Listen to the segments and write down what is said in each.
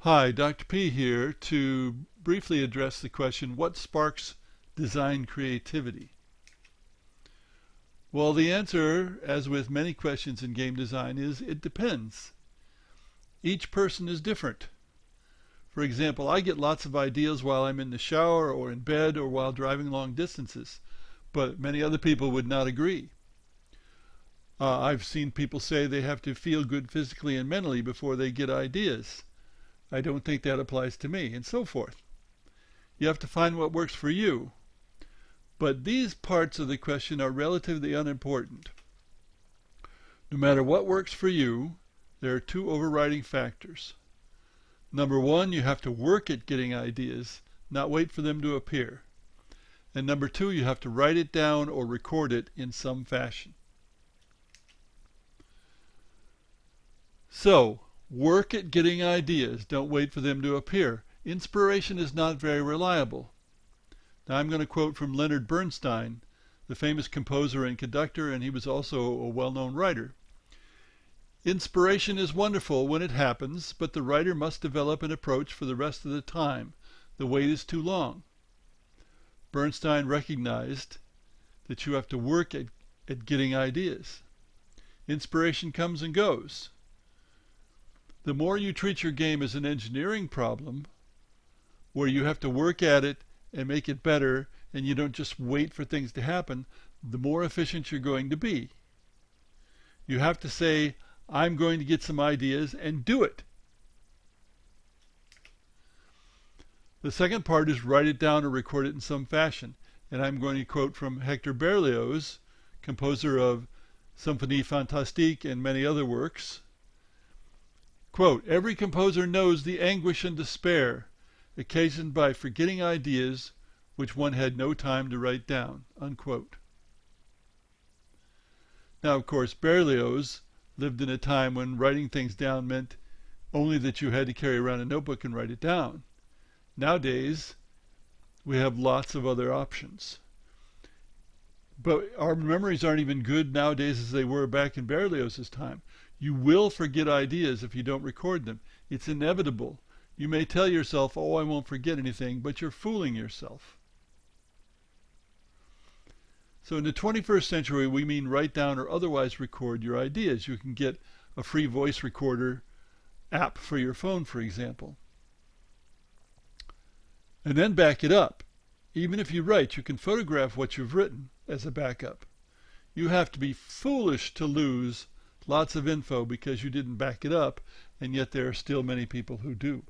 Hi, Dr. P here to briefly address the question, what sparks design creativity? Well, the answer, as with many questions in game design, is it depends. Each person is different. For example, I get lots of ideas while I'm in the shower or in bed or while driving long distances, but many other people would not agree. I've seen people say they have to feel good physically and mentally before they get ideas. I don't think that applies to me, and so forth. You have to find what works for you. But these parts of the question are relatively unimportant. No matter what works for you, there are two overriding factors. Number one, you have to work at getting ideas, not wait for them to appear. And number two, you have to write it down or record it in some fashion. So, work at getting ideas. Don't wait for them to appear. Inspiration is not very reliable. Now I'm going to quote from Leonard Bernstein, the famous composer and conductor, and he was also a well-known writer. Inspiration is wonderful when it happens, but the writer must develop an approach for the rest of the time. The wait is too long. Bernstein recognized that you have to work at getting ideas. Inspiration comes and goes. The more you treat your game as an engineering problem, where you have to work at it and make it better, and you don't just wait for things to happen, the more efficient you're going to be. You have to say, I'm going to get some ideas, and do it. The second part is write it down or record it in some fashion. And I'm going to quote from Hector Berlioz, composer of Symphonie Fantastique and many other works. Quote, every composer knows the anguish and despair occasioned by forgetting ideas which one had no time to write down, unquote. Now, of course, Berlioz lived in a time when writing things down meant only that you had to carry around a notebook and write it down. Nowadays, we have lots of other options. But our memories aren't even good nowadays as they were back in Berlioz's time. You will forget ideas if you don't record them. It's inevitable. You may tell yourself, oh, I won't forget anything, but you're fooling yourself. So in the 21st century, we mean write down or otherwise record your ideas. You can get a free voice recorder app for your phone, for example. And then back it up. Even if you write, you can photograph what you've written as a backup. You have to be foolish to lose lots of info because you didn't back it up, and yet there are still many people who do.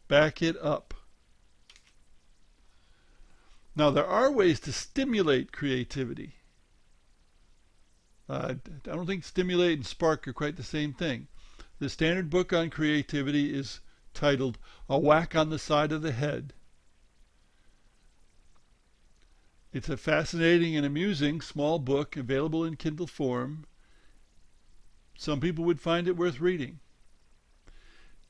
Back it up. Now, there are ways to stimulate creativity. I don't think stimulate and spark are quite the same thing. The standard book on creativity is titled A Whack on the Side of the Head. It's a fascinating and amusing small book available in Kindle form. Some people would find it worth reading.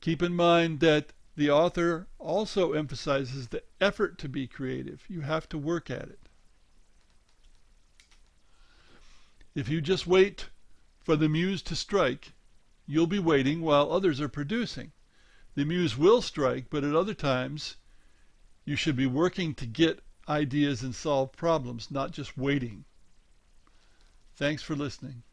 Keep in mind that the author also emphasizes the effort to be creative. You have to work at it. If you just wait for the muse to strike, you'll be waiting while others are producing. The muse will strike, but at other times you should be working to get ideas and solve problems, not just waiting. Thanks for listening.